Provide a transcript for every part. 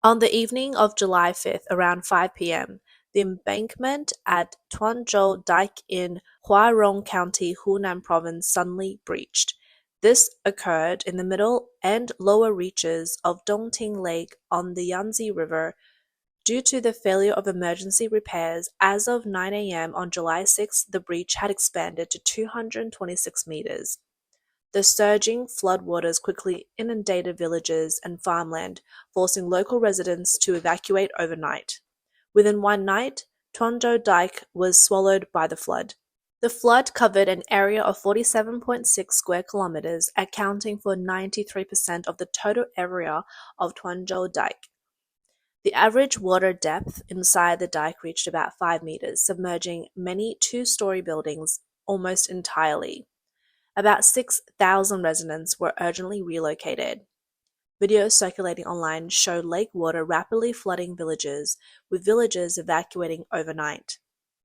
On the evening of July 5th, around 5 p.m., the embankment at Tuanzhou Dike in Huarong County, Hunan province suddenly breached. This occurred in the middle and lower reaches of Dongting Lake on the Yangtze River. Due to the failure of emergency repairs, as of 9 a.m. on July 6, the breach had expanded to 226 meters. The surging floodwaters quickly inundated villages and farmland, forcing local residents to evacuate overnight. Within one night, Tuanzhou Dike was swallowed by the flood. The flood covered an area of 47.6 square kilometers, accounting for 93% of the total area of Tuanzhou Dike. The average water depth inside the dike reached about 5 meters, submerging many two-story buildings almost entirely. About 6,000 residents were urgently relocated. Videos circulating online showed lake water rapidly flooding villages, with villagers evacuating overnight.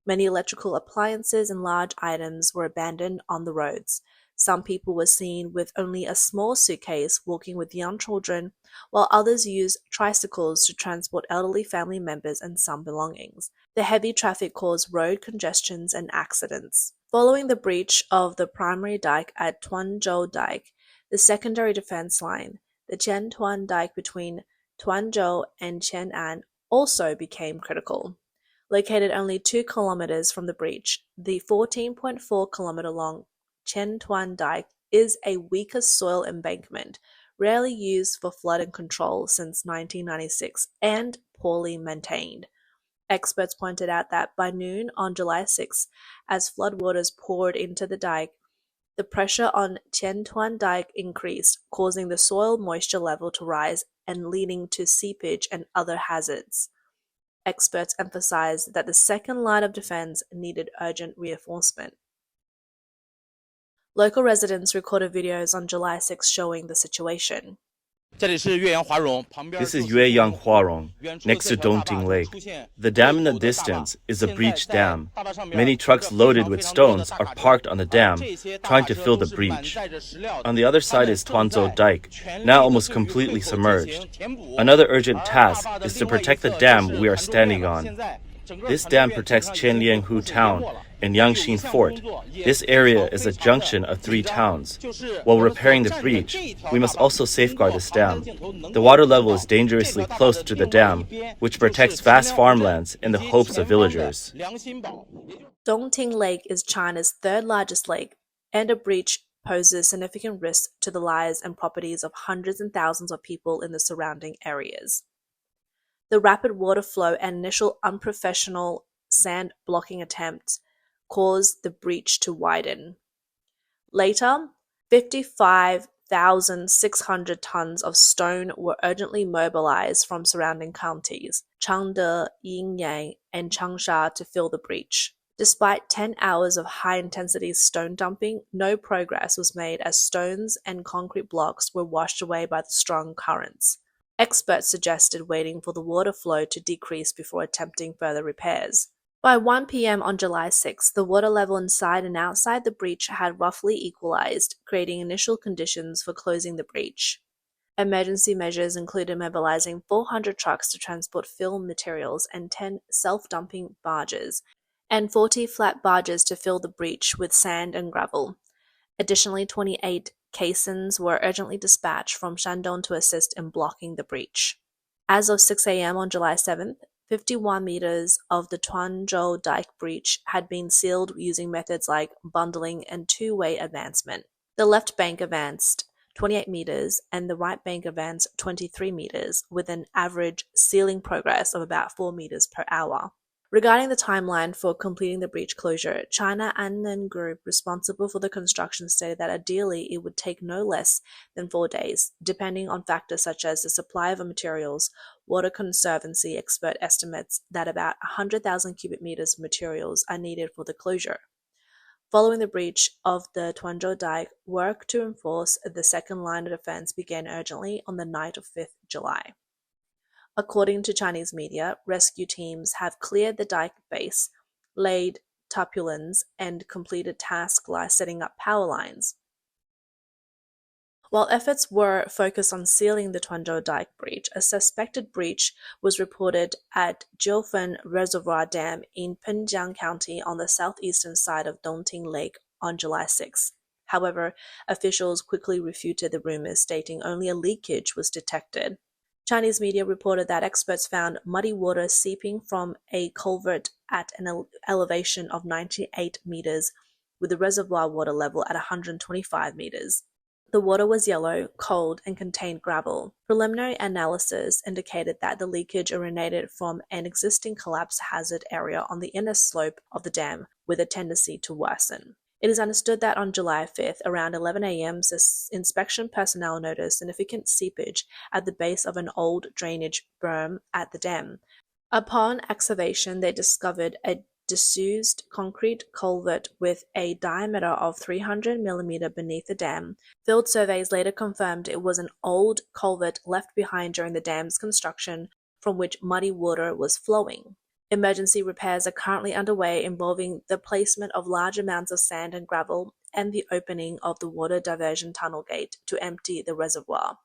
Many electrical appliances and large items were abandoned on the roads. Some people were seen with only a small suitcase walking with young children, while others used tricycles to transport elderly family members and some belongings. The heavy traffic caused road congestions and accidents. Following the breach of the primary dike at Tuanzhou Dike, the secondary defense line, the Qiantuan Dike between Tuanzhou and Qianan, also became critical. Located only 2 kilometers from the breach, the 14.4-kilometer-long Qiantuan Dike is a weaker soil embankment, rarely used for flood control since 1996, and poorly maintained. Experts pointed out that by noon on July 6, as floodwaters poured into the dike, the pressure on Qiantuan Dike increased, causing the soil moisture level to rise and leading to seepage and other hazards. Experts emphasized that the second line of defense needed urgent reinforcement. Local residents recorded videos on July 6 showing the situation. This is Yueyang Huarong, next to Dongting Lake. The dam in the distance is a breach dam. Many trucks loaded with stones are parked on the dam, trying to fill the breach. On the other side is Tuanzhou Dike, now almost completely submerged. Another urgent task is to protect the dam we are standing on. This dam protects Qianlianhu town and Yangxin Fort. This area is a junction of 3 towns. While repairing the breach, we must also safeguard this dam. The water level is dangerously close to the dam, which protects vast farmlands and the hopes of villagers. Dongting Lake is China's third largest lake, and a breach poses significant risk to the lives and properties of hundreds and thousands of people in the surrounding areas. The rapid water flow and initial unprofessional sand blocking attempts caused the breach to widen. Later, 55,600 tons of stone were urgently mobilized from surrounding counties, Changde, Yingyang, and Changsha, to fill the breach. Despite 10 hours of high-intensity stone dumping, no progress was made as stones and concrete blocks were washed away by the strong currents. Experts suggested waiting for the water flow to decrease before attempting further repairs. By 1 p.m. on July 6, the water level inside and outside the breach had roughly equalized, creating initial conditions for closing the breach. Emergency measures included mobilizing 400 trucks to transport fill materials and 10 self-dumping barges, and 40 flat barges to fill the breach with sand and gravel. Additionally, 28 caissons were urgently dispatched from Shandong to assist in blocking the breach. As of 6 a.m. on July 7th, 51 meters of the Tuanzhou Dike breach had been sealed using methods like bundling and two-way advancement. The left bank advanced 28 meters and the right bank advanced 23 meters, with an average sealing progress of about 4 meters per hour. Regarding the timeline for completing the breach closure, China Annan Group, responsible for the construction, stated that ideally it would take no less than 4 days, depending on factors such as the supply of materials. Water Conservancy expert estimates that about 100,000 cubic meters of materials are needed for the closure. Following the breach of the Tuanzhou Dike, work to enforce the second line of defense began urgently on the night of 5th July. According to Chinese media, rescue teams have cleared the dike base, laid tarpaulins, and completed tasks like setting up power lines. While efforts were focused on sealing the Tuanzhou Dike breach, a suspected breach was reported at Jiufen Reservoir Dam in Huarong County on the southeastern side of Dongting Lake on July 6. However, officials quickly refuted the rumors, stating only a leakage was detected. Chinese media reported that experts found muddy water seeping from a culvert at an elevation of 98 meters, with the reservoir water level at 125 meters. The water was yellow, cold, and contained gravel. Preliminary analysis indicated that the leakage originated from an existing collapse hazard area on the inner slope of the dam, with a tendency to worsen. It is understood that on July 5th, around 11 a.m., inspection personnel noticed significant seepage at the base of an old drainage berm at the dam. Upon excavation, they discovered a disused concrete culvert with a diameter of 300 mm beneath the dam. Field surveys later confirmed it was an old culvert left behind during the dam's construction, from which muddy water was flowing. Emergency repairs are currently underway, involving the placement of large amounts of sand and gravel and the opening of the water diversion tunnel gate to empty the reservoir.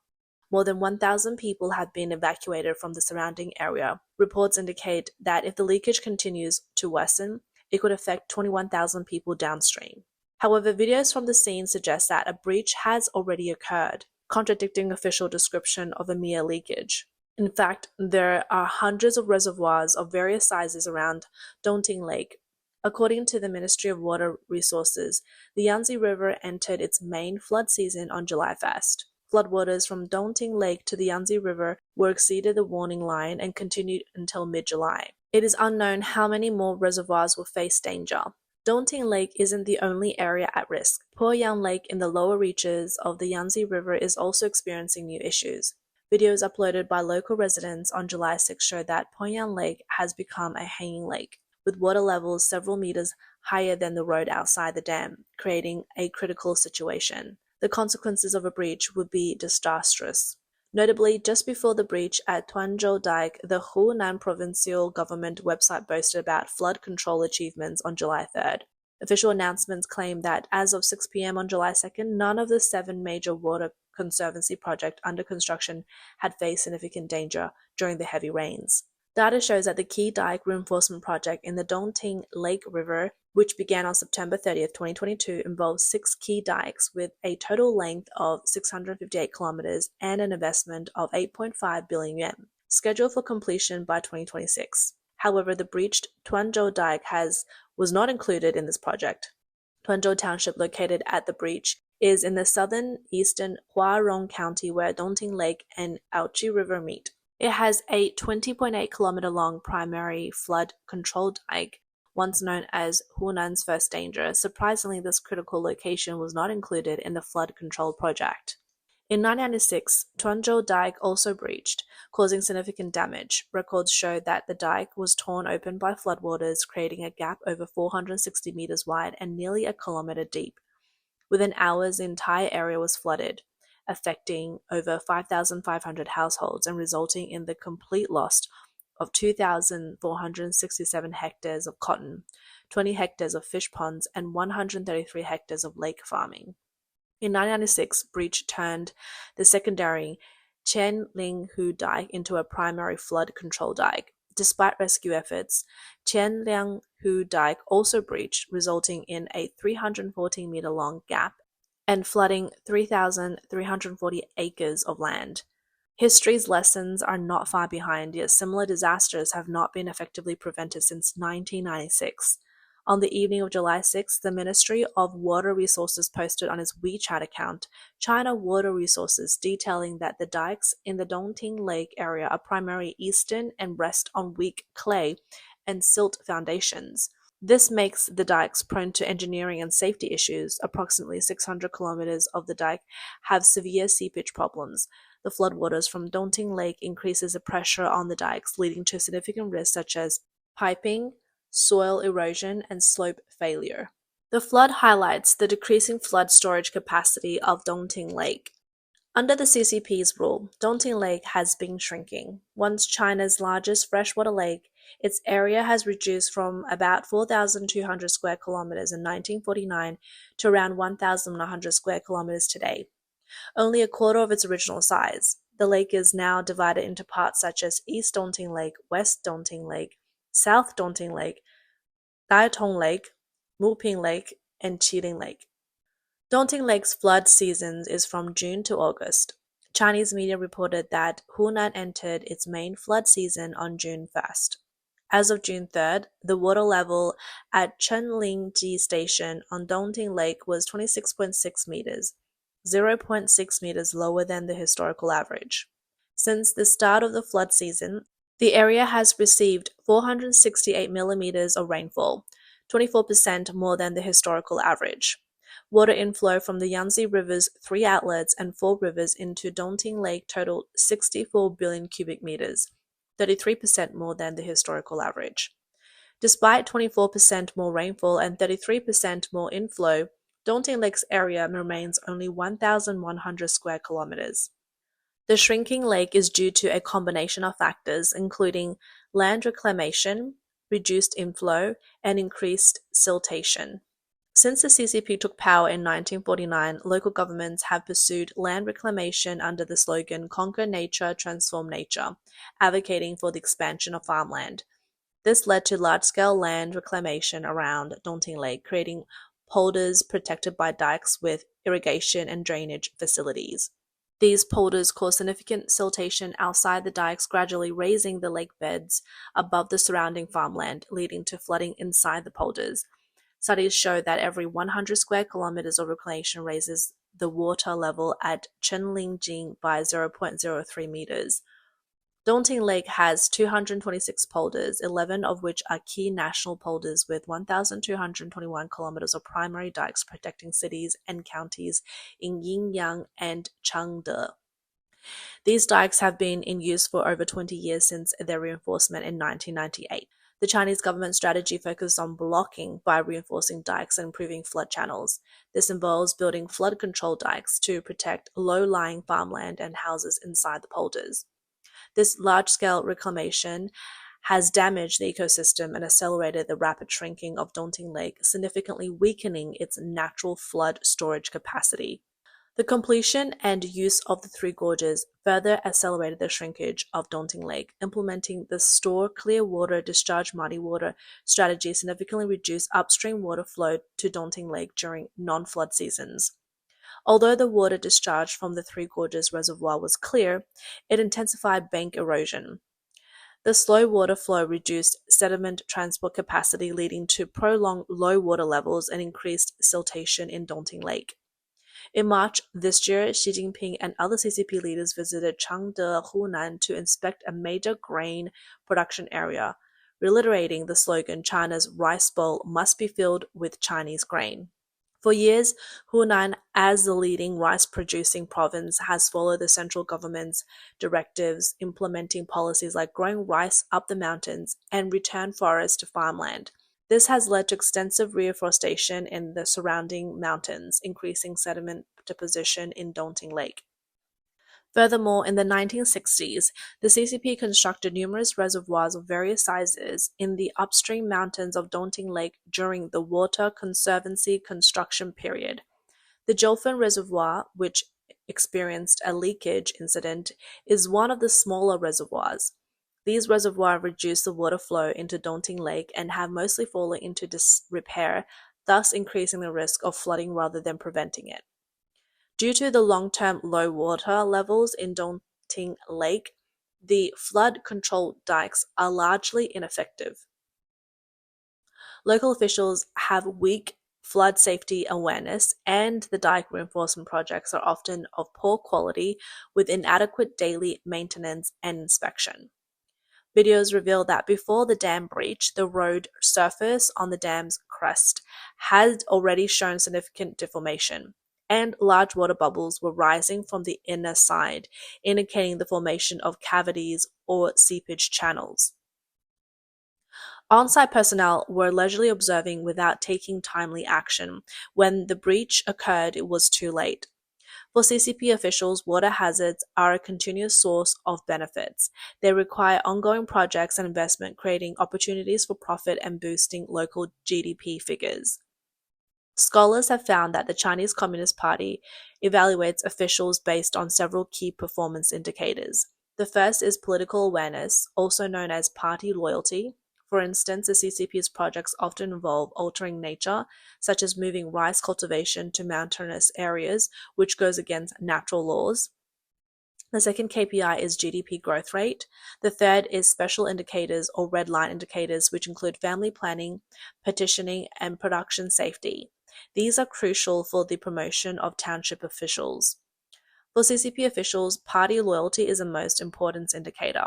More than 1,000 people have been evacuated from the surrounding area. Reports indicate that if the leakage continues to worsen, it could affect 21,000 people downstream. However, videos from the scene suggest that a breach has already occurred, contradicting official description of a mere leakage. In fact, there are hundreds of reservoirs of various sizes around Dongting Lake. According to the Ministry of Water Resources, the Yangtze River entered its main flood season on July 1st. Floodwaters from Dongting Lake to the Yangtze River were exceeded the warning line and continued until mid-July. It is unknown how many more reservoirs will face danger. Dongting Lake isn't the only area at risk. Huarong Lake in the lower reaches of the Yangtze River is also experiencing new issues. Videos uploaded by local residents on July 6 show that Huarong Lake has become a hanging lake, with water levels several meters higher than the road outside the dam, creating a critical situation. The consequences of a breach would be disastrous. Notably, just before the breach at Tuanzhou Dike, the Hunan provincial government website boasted about flood control achievements on July 3rd. Official announcements claim that as of 6 p.m. on July 2nd, none of the 7 major water conservancy projects under construction had faced significant danger during the heavy rains. Data shows that the key dike reinforcement project in the Dongting Lake River, which began on September 30, 2022, involves 6 key dikes with a total length of 658 kilometers and an investment of 8.5 billion yuan, scheduled for completion by 2026. However, the breached Tuanzhou Dike was not included in this project. Tuanzhou Township, located at the breach, is in the southern eastern Huarong County, where Dongting Lake and Yangtze River meet. It has a 20.8 kilometer long primary flood control dike, once known as Hunan's first danger. Surprisingly, this critical location was not included in the flood control project. In 1996, Tuanzhou Dike also breached, causing significant damage. Records show that the dike was torn open by floodwaters, creating a gap over 460 meters wide and nearly a kilometer deep. Within hours, the entire area was flooded, affecting over 5,500 households and resulting in the complete loss of 2,467 hectares of cotton, 20 hectares of fish ponds, and 133 hectares of lake farming. In 1996, breach turned the secondary Tuanzhou Dike into a primary flood control dike. Despite rescue efforts, Tuanzhou Dike also breached, resulting in a 314-meter-long gap and flooding 3,340 acres of land. History's lessons are not far behind, yet similar disasters have not been effectively prevented since 1996. On the evening of July 6, the Ministry of Water Resources posted on its WeChat account China Water Resources, detailing that the dikes in the Dongting Lake area are primarily eastern and rest on weak clay and silt foundations. This makes the dikes prone to engineering and safety issues. Approximately 600 kilometers of the dike have severe seepage problems. The floodwaters from Dongting Lake increases the pressure on the dikes, leading to significant risks such as piping, soil erosion, and slope failure. The flood highlights the decreasing flood storage capacity of Dongting Lake. Under the CCP's rule, Dongting Lake has been shrinking. Once China's largest freshwater lake, its area has reduced from about 4,200 square kilometers in 1949 to around 1,100 square kilometers today. only a quarter of its original size. The lake is now divided into parts such as East Dongting Lake, West Dongting Lake, South Dongting Lake, Daitong Lake, Muping Lake, and Chiling Lake. Dongting Lake's flood season is from June to August. Chinese media reported that Hunan entered its main flood season on June 1st. As of June 3rd, the water level at Chenlingji Station on Dongting Lake was 26.6 meters, 0.6 meters lower than the historical average. Since the start of the flood season, the area has received 468 millimeters of rainfall, 24% more than the historical average. Water inflow from the Yangtze River's 3 outlets and 4 rivers into Dongting Lake totaled 64 billion cubic meters, 33% more than the historical average. Despite 24% more rainfall and 33% more inflow, Dongting Lake's area remains only 1,100 square kilometers. The shrinking lake is due to a combination of factors, including land reclamation, reduced inflow, and increased siltation. Since the CCP took power in 1949, local governments have pursued land reclamation under the slogan "Conquer Nature, Transform Nature," advocating for the expansion of farmland. This led to large-scale land reclamation around Dongting Lake, creating polders protected by dikes with irrigation and drainage facilities. These polders cause significant siltation outside the dikes, gradually raising the lake beds above the surrounding farmland, leading to flooding inside the polders. Studies show that every 100 square kilometers of reclamation raises the water level at Chenlingjing by 0.03 meters. Dongting Lake has 226 polders, 11 of which are key national polders with 1,221 kilometers of primary dikes protecting cities and counties in Yin and Changde. These dikes have been in use for over 20 years since their reinforcement in 1998. The Chinese government strategy focuses on blocking by reinforcing dikes and improving flood channels. This involves building flood control dikes to protect low-lying farmland and houses inside the polders. This large-scale reclamation has damaged the ecosystem and accelerated the rapid shrinking of Dongting Lake, significantly weakening its natural flood storage capacity. The completion and use of the 3 gorges further accelerated the shrinkage of Dongting Lake. Implementing the store clear water, discharge muddy water strategy significantly reduced upstream water flow to Dongting Lake during non-flood seasons. Although the water discharged from the 3 Gorges reservoir was clear, it intensified bank erosion. The slow water flow reduced sediment transport capacity, leading to prolonged low water levels and increased siltation in Dongting Lake. In March this year, Xi Jinping and other CCP leaders visited Changde, Hunan to inspect a major grain production area, reiterating the slogan, "China's rice bowl must be filled with Chinese grain." For years, Hunan, as the leading rice-producing province, has followed the central government's directives, implementing policies like growing rice up the mountains and return forests to farmland. This has led to extensive reforestation in the surrounding mountains, increasing sediment deposition in Dongting Lake. Furthermore, in the 1960s, the CCP constructed numerous reservoirs of various sizes in the upstream mountains of Dongting Lake during the Water Conservancy construction period. The Jilfen Reservoir, which experienced a leakage incident, is one of the smaller reservoirs. These reservoirs reduce the water flow into Dongting Lake and have mostly fallen into disrepair, thus increasing the risk of flooding rather than preventing it. Due to the long-term low water levels in Dongting Lake, the flood control dikes are largely ineffective. Local officials have weak flood safety awareness, and the dike reinforcement projects are often of poor quality with inadequate daily maintenance and inspection. Videos reveal that before the dam breach, the road surface on the dam's crest had already shown significant deformation, and large water bubbles were rising from the inner side, indicating the formation of cavities or seepage channels. On-site personnel were leisurely observing without taking timely action. When the breach occurred, it was too late. For CCP officials, water hazards are a continuous source of benefits. They require ongoing projects and investment, creating opportunities for profit and boosting local GDP figures. Scholars have found that the Chinese Communist Party evaluates officials based on several key performance indicators. The first is political awareness, also known as party loyalty. For instance, the CCP's projects often involve altering nature, such as moving rice cultivation to mountainous areas, which goes against natural laws. The second KPI is GDP growth rate. The third is special indicators or red line indicators, which include family planning, petitioning, and production safety. These are crucial for the promotion of township officials. For CCP officials, party loyalty is the most important indicator.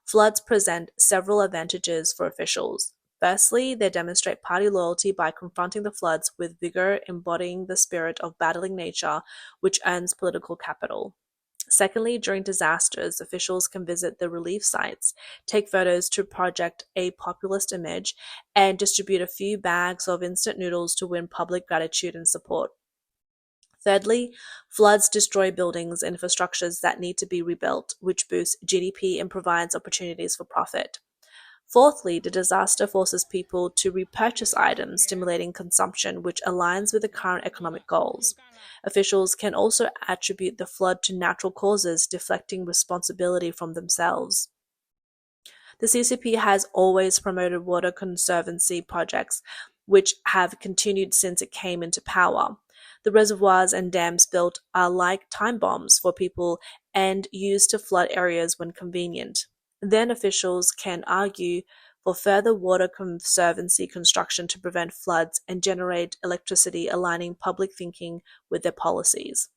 Floods present several advantages for officials. Firstly, they demonstrate party loyalty by confronting the floods with vigor, embodying the spirit of battling nature, which earns political capital. Secondly, during disasters, officials can visit the relief sites, take photos to project a populist image, and distribute a few bags of instant noodles to win public gratitude and support. Thirdly, floods destroy buildings and infrastructures that need to be rebuilt, which boosts GDP and provides opportunities for profit. Fourthly, the disaster forces people to repurchase items, stimulating consumption, which aligns with the current economic goals. Officials can also attribute the flood to natural causes, deflecting responsibility from themselves. The CCP has always promoted water conservancy projects, which have continued since it came into power. The reservoirs and dams built are like time bombs for people and used to flood areas when convenient. Then officials can argue for further water conservancy construction to prevent floods and generate electricity, aligning public thinking with their policies.